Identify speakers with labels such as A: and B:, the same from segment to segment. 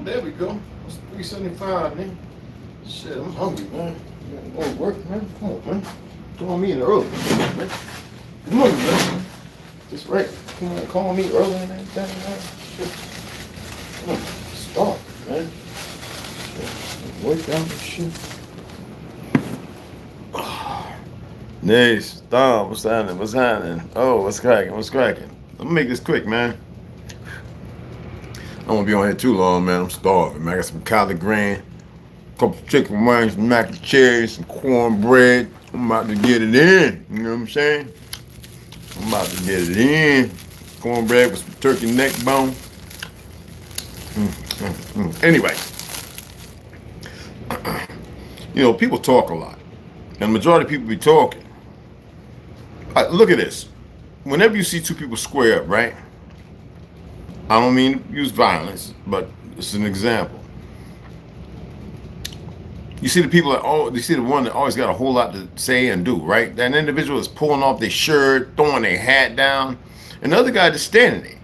A: There we go. It's 375, man. Shit, I'm hungry, man. I'm going to work, man. Come on, man. Call me in early, man. Good morning, man. Just right. Come on, call me early and everything, man. Shit. Come on, start, man. Shit. Work down this shit. Nice. Dom, what's happening? What's happening? Oh, what's cracking? What's cracking? I'm gonna make this quick, man. I won't be on here too long, man. I'm starving, man. I got some collard green, a couple chicken wings, some mac and cheese, some cornbread. I'm about to get it in. You know what I'm saying? I'm about to get it in. Cornbread with some turkey neck bone. Anyway, you know, people talk a lot. And the majority of people be talking. Look at this. Whenever you see two people square up, right? I don't mean to use violence, but it's an example. You see the people that you see the one that always got a whole lot to say and do, right? That individual is pulling off their shirt, throwing their hat down, and the other guy just standing there.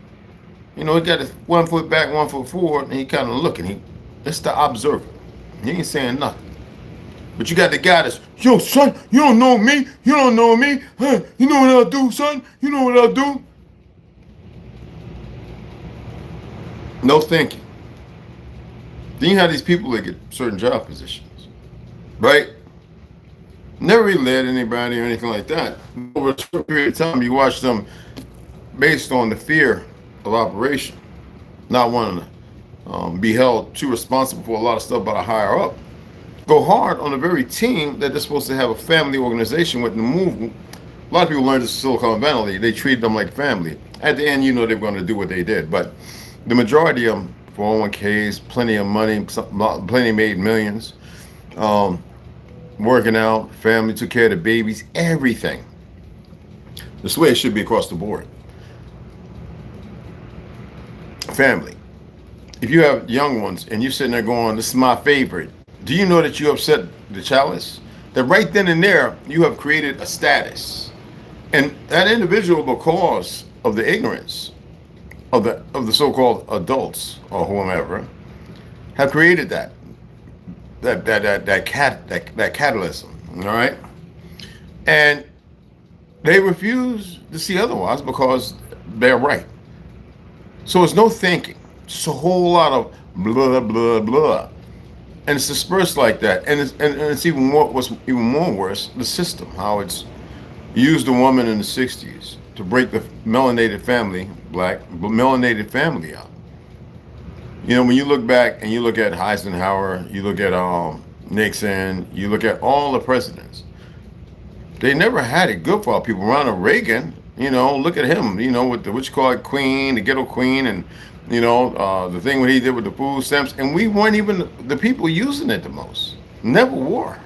A: You know, he got his 1 foot back, 1 foot forward, and he kind of looking. That's the observer. He ain't saying nothing. But you got the guy that's, yo, son, you don't know me. You don't know me. Huh? You know what I'll do, son? You know what I'll do? No thinking. Then you have these people that get certain job positions, right? Never really led anybody or anything like that. Over a short period of time, you watch them based on the fear of operation, not wanting to be held too responsible for a lot of stuff by the higher up. Go hard on the very team that they're supposed to have a family organization with the movement. A lot of people learned this in Silicon Valley. They treated them like family. At the end, you know they're going to do what they did. But the majority of them, 401ks, plenty of money, plenty made millions, working out, family, took care of the babies, everything. That's the way it should be across the board. Family. If you have young ones and you're sitting there going, this is my favorite, do you know that you upset the chalice? That right then and there, you have created a status. And that individual, because of the ignorance of the so-called adults or whomever, have created that catalysm, all right? And they refuse to see otherwise because they're right. So it's no thinking. It's a whole lot of blah, blah, blah. And it's dispersed like that. And it's even more, what's even more worse, the system, how it's used a woman in the 60s to break the melanated family, black melanated family out. You know, when you look back and you look at Eisenhower, you look at Nixon, you look at all the presidents, they never had it good for our people. Ronald Reagan, you know, look at him, you know, with the, what you call it, queen, the ghetto queen, and you know, the thing what he did with the food stamps, and we weren't even the people using it the most. Never were.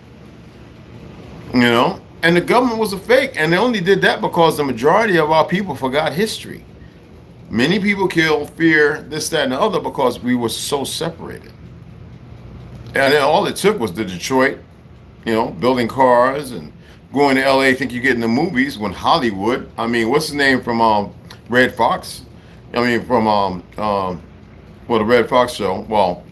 A: You know, and the government was a fake, and they only did that because the majority of our people forgot history. Many people killed, fear, this, that, and the other because we were so separated. And then all it took was the Detroit, you know, building cars and going to LA, think you get in the movies when Hollywood. I mean, what's his name from Red Fox? I mean, from the Red Fox show. Well,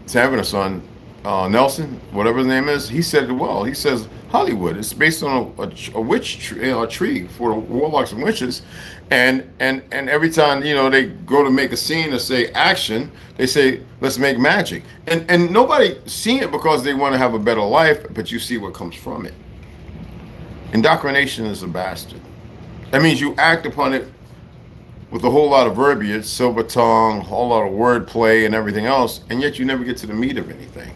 A: Savin or son, Nelson, whatever his name is, he said it well. He says Hollywood. It's based on a witch tree, a tree for warlocks and witches, and every time, you know, they go to make a scene or say action, they say let's make magic, and nobody seen it because they want to have a better life, but you see what comes from it. Indoctrination is a bastard. That means you act upon it with a whole lot of verbiage, silver tongue, a whole lot of wordplay and everything else, and yet you never get to the meat of anything.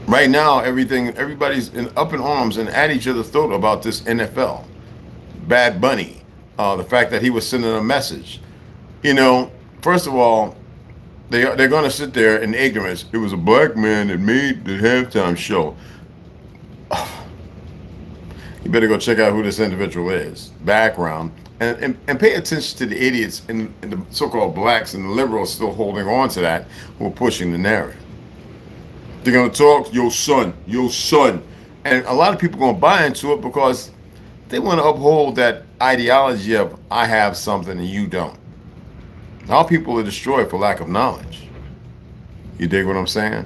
A: Right now, everybody's up in arms and at each other's throat about this NFL. Bad Bunny, the fact that he was sending a message. You know, first of all, they're going to sit there in ignorance. It was a black man that made the halftime show. You better go check out who this individual is, background, and pay attention to the idiots and the so-called blacks and the liberals still holding on to that, who are pushing the narrative. They're going to talk, yo son, and a lot of people are going to buy into it because they want to uphold that ideology of I have something and you don't. Our people are destroyed for lack of knowledge. You dig what I'm saying?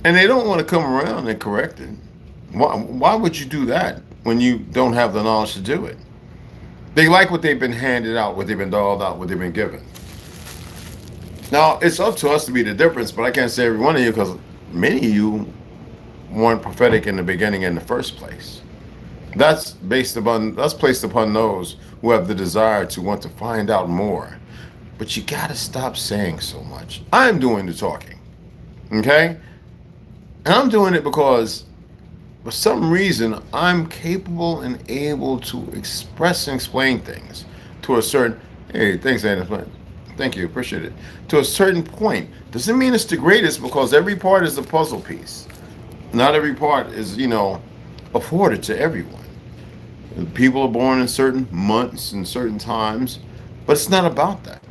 A: And they don't want to come around and correct it. Why would you do that when you don't have the knowledge to do it? They like what they've been handed out, what they've been dolled out, what they've been given. Now, it's up to us to be the difference, but I can't say every one of you because many of you weren't prophetic in the beginning in the first place. That's placed upon those who have the desire to want to find out more. But you got to stop saying so much. I'm doing the talking, okay? And I'm doing it because for some reason, I'm capable and able to express and explain things to a certain, hey, thanks, Anna. Thank you, appreciate it. To a certain point. Doesn't mean it's the greatest because every part is a puzzle piece. Not every part is, afforded to everyone. People are born in certain months and certain times, but it's not about that.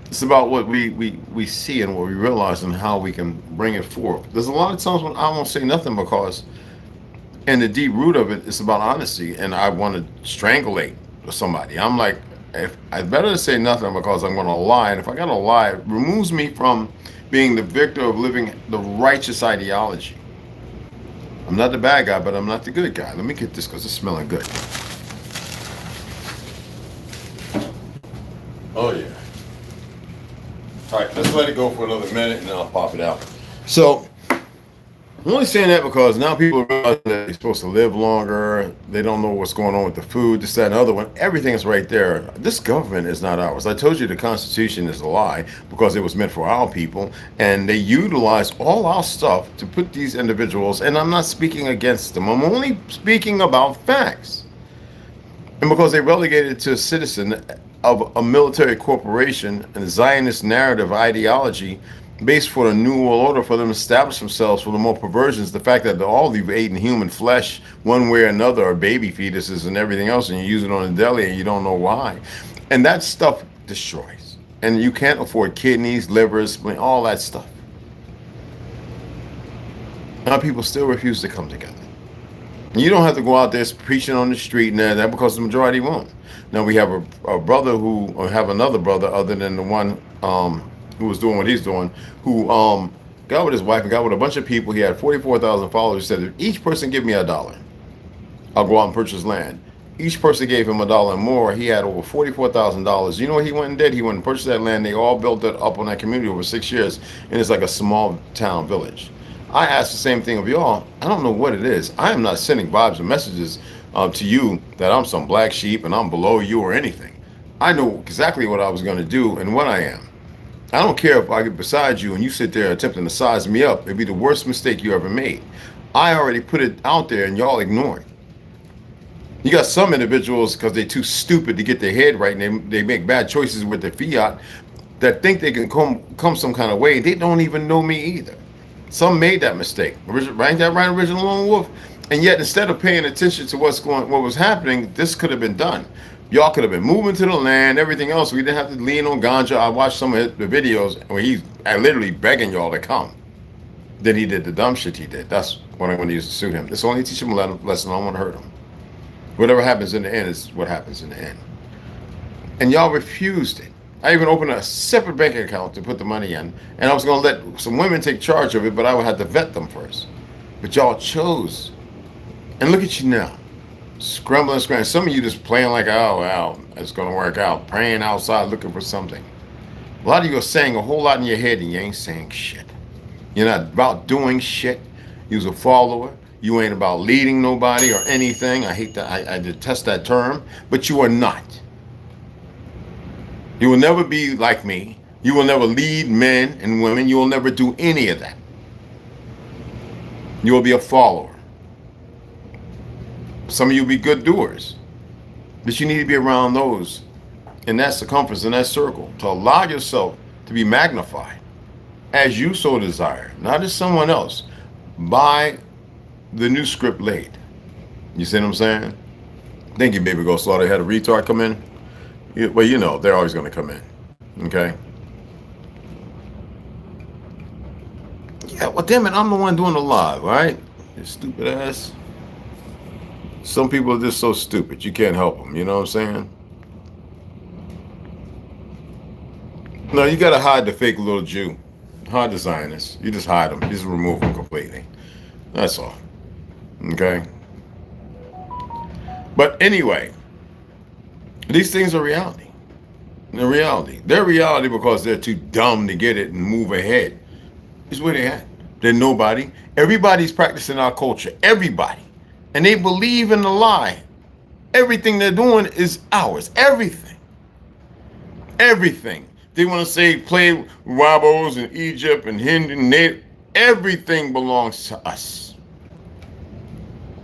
A: It's about what we see and what we realize and how we can bring it forth. There's a lot of times when I won't say nothing because and the deep root of it is about honesty, and I want to strangulate somebody. I'm like, if I better say nothing because I'm going to lie, and if I got to lie, it removes me from being the victor of living the righteous ideology. I'm not the bad guy, but I'm not the good guy. Let me get this because it's smelling good. Oh yeah. All right, let's let it go for another minute, and then I'll pop it out. So. I'm only saying that because now people realize that they're supposed to live longer. They don't know what's going on with the food, this, that, and the other one. Everything is right there. This government is not ours. I told you the Constitution is a lie because it was meant for our people, and they utilize all our stuff to put these individuals, and I'm not speaking against them. I'm only speaking about facts. And because they relegated to a citizen of a military corporation and a Zionist narrative ideology, based for the new world order for them to establish themselves for the more perversions, the fact that all you've eaten human flesh one way or another are baby fetuses and everything else, and you use it on a deli and you don't know why. And that stuff destroys. And you can't afford kidneys, livers, spleen, all that stuff. Now people still refuse to come together. And you don't have to go out there preaching on the street and that because the majority won't. Now we have a brother or have another brother other than the one who was doing what he's doing, who got with his wife and got with a bunch of people. He had 44,000 followers. He said, if each person give me $1, I'll go out and purchase land. Each person gave him $1 and more. He had over $44,000. You know what he went and did? He went and purchased that land. They all built it up on that community over 6 years, and it's like a small town village. I asked the same thing of y'all. I don't know what it is. I am not sending vibes and messages to you that I'm some black sheep and I'm below you or anything. I know exactly what I was going to do and what I am. I don't care if I get beside you and you sit there attempting to size me up. It'd be the worst mistake you ever made. I already put it out there and y'all ignore it. You got some individuals, because they're too stupid to get their head right, and they make bad choices with their fiat, that think they can come some kind of way. They don't even know me either. Some made that mistake. Right, that right, original lone wolf? And yet, instead of paying attention to what was happening, this could have been done. Y'all could have been moving to the land, everything else. We didn't have to lean on ganja. I watched some of the videos where he's literally begging y'all to come. Then he did the dumb shit he did. That's what I'm going to use to suit him. It's only teach him a lesson. I don't want to hurt him. Whatever happens in the end is what happens in the end. And y'all refused it. I even opened a separate bank account to put the money in. And I was going to let some women take charge of it, but I would have to vet them first. But y'all chose. And look at you now. Scrambling. Some of you just playing like, oh, well, it's going to work out. Praying outside looking for something. A lot of you are saying a whole lot in your head and you ain't saying shit. You're not about doing shit. You're a follower. You ain't about leading nobody or anything. I hate that. I detest that term. But you are not. You will never be like me. You will never lead men and women. You will never do any of that. You will be a follower. Some of you will be good doers. But you need to be around those in that circumference, in that circle, to allow yourself to be magnified as you so desire, not as someone else, by the new script laid. You see what I'm saying? Thank you, baby. Go Slaughter. Had a retard come in. Well, you know, they're always going to come in. Okay? Yeah, well, damn it, I'm the one doing the live, right? You stupid ass. Some people are just so stupid. You can't help them. You know what I'm saying? No, you got to hide the fake little Jew. Hide the Zionists. You just hide them. You just remove them completely. That's all. Okay? But anyway, these things are reality. They're reality. They're reality because they're too dumb to get it and move ahead. Is where they at. They're nobody. Everybody's practicing our culture. Everybody. And they believe in the lie. Everything they're doing is ours. Everything. Everything. They want to say play Wabos in Egypt and Hindu and Native. Everything belongs to us.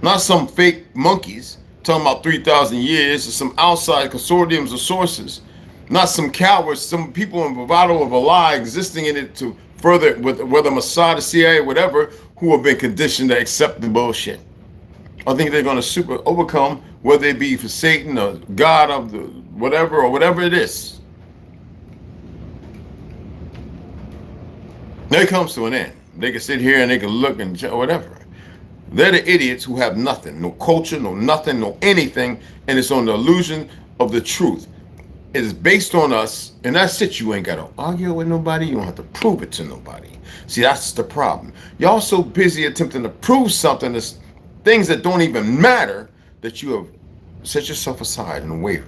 A: Not some fake monkeys talking about 3,000 years or some outside consortiums or sources. Not some cowards, some people in bravado of a lie existing in it to further, with whether Mossad, the CIA, whatever, who have been conditioned to accept the bullshit. I think they're going to overcome, whether it be for Satan or God of the whatever or whatever it is. It comes to an end. They can sit here and they can look and whatever. They're the idiots who have nothing, no culture, no nothing, no anything, and it's on the illusion of the truth. It is based on us, and that's it. You ain't got to argue with nobody. You don't have to prove it to nobody. See, that's the problem. Y'all so busy attempting to prove something, that's things that don't even matter, that you have set yourself aside and away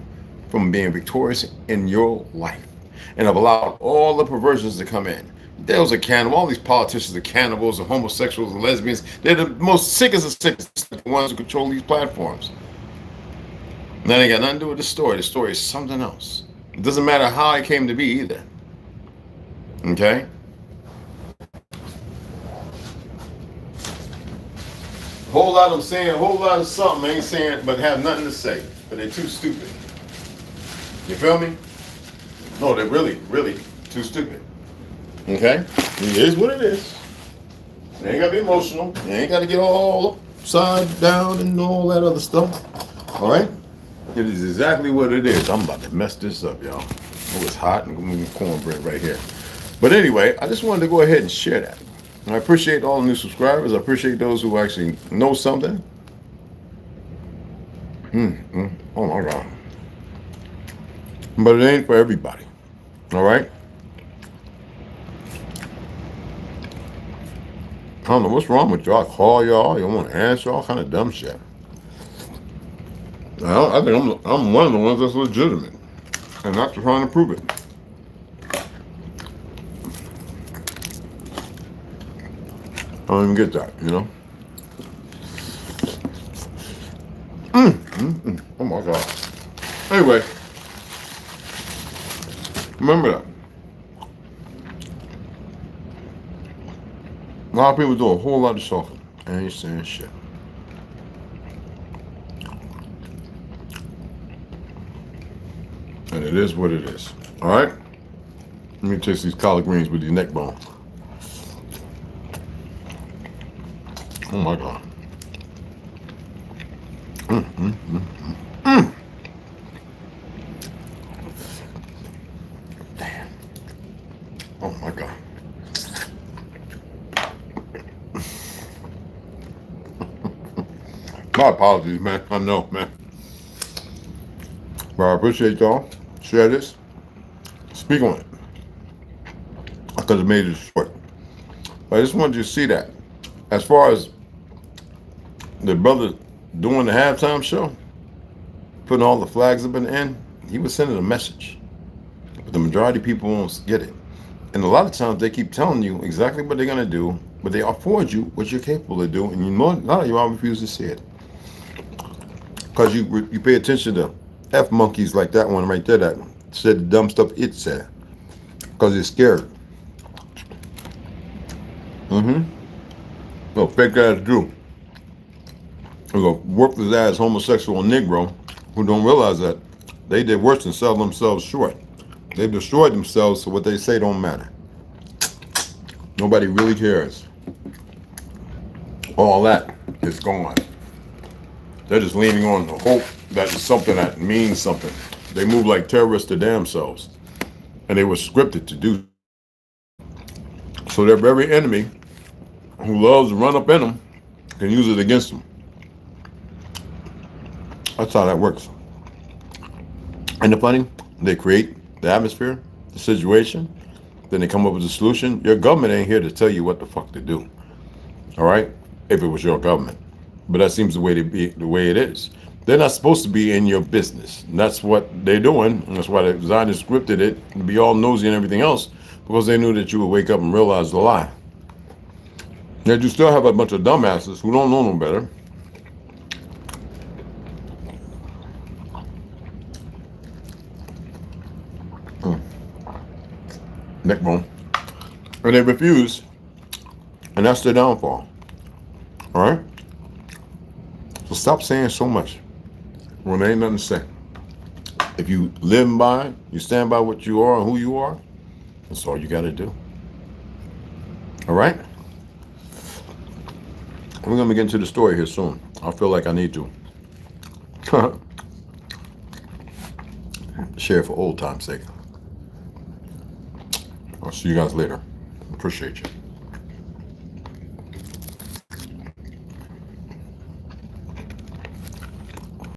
A: from being victorious in your life, and have allowed all the perversions to come in. Those are cannibals. All these politicians are cannibals and homosexuals and lesbians. They're the most sickest of sickest, the ones who control these platforms. And that ain't got nothing to do with the story. The story is something else. It doesn't matter how it came to be either. Okay? A whole lot of them saying a whole lot of something, ain't saying, but have nothing to say. But they're too stupid. You feel me? No, they're really, really too stupid. Okay? It is what it is. You ain't got to be emotional. You ain't got to get all upside down and all that other stuff. All right? It is exactly what it is. I'm about to mess this up, y'all. Oh, it's hot and I'm moving cornbread right here. But anyway, I just wanted to go ahead and share that. And I appreciate all the new subscribers. I appreciate those who actually know something. Oh my God. But it ain't for everybody. All right? I don't know what's wrong with y'all. I call y'all. You want to answer all kind of dumb shit. I think I'm one of the ones that's legitimate and not trying to prove it. I don't even get that, you know? Oh my God. Anyway, remember that. A lot of people do a whole lot of talking and ain't saying shit. And it is what it is. All right? Let me taste these collard greens with these neck bones. Oh my God. Damn. Oh my God. My apologies, man. I know, man. But I appreciate y'all. Share this. Speak on it. Because it made it short. But I just wanted you to see that. As far as the brother doing the halftime show, putting all the flags up in the end, he was sending a message. But the majority of people won't get it. And a lot of times they keep telling you exactly what they're going to do, but they afford you what you're capable of doing, and you know, a lot of you all refuse to see it. Because you pay attention to F monkeys like that one right there that said the dumb stuff it said. Because it's scared. No, fake ass Jew. There's a worthless ass homosexual Negro who don't realize that they did worse than sell themselves short. They've destroyed themselves, so what they say don't matter. Nobody really cares. All that is gone. They're just leaning on the hope that it's something that means something. They move like terrorists to damn selves. And they were scripted to do. So their very enemy, who loves to run up in them, can use it against them. That's how that works. And the funny, they create the atmosphere the situation, then they come up with a solution. Your government ain't here to tell you what the fuck to do. All right? If it was your government. But that seems the way it is. They're not supposed to be in your business. And that's what they're doing. And that's why the designers scripted it to be all nosy and everything else, because they knew that you would wake up and realize the lie. Yet you still have a bunch of dumbasses who don't know no better. Neck bone. And they refuse. And that's their downfall. All right? So stop saying so much when there ain't nothing to say. If you live by it, you stand by what you are and who you are, that's all you got to do. All right? We're going to get into the story here soon. I feel like I need to share for old time's sake. I'll see you guys later. Appreciate you.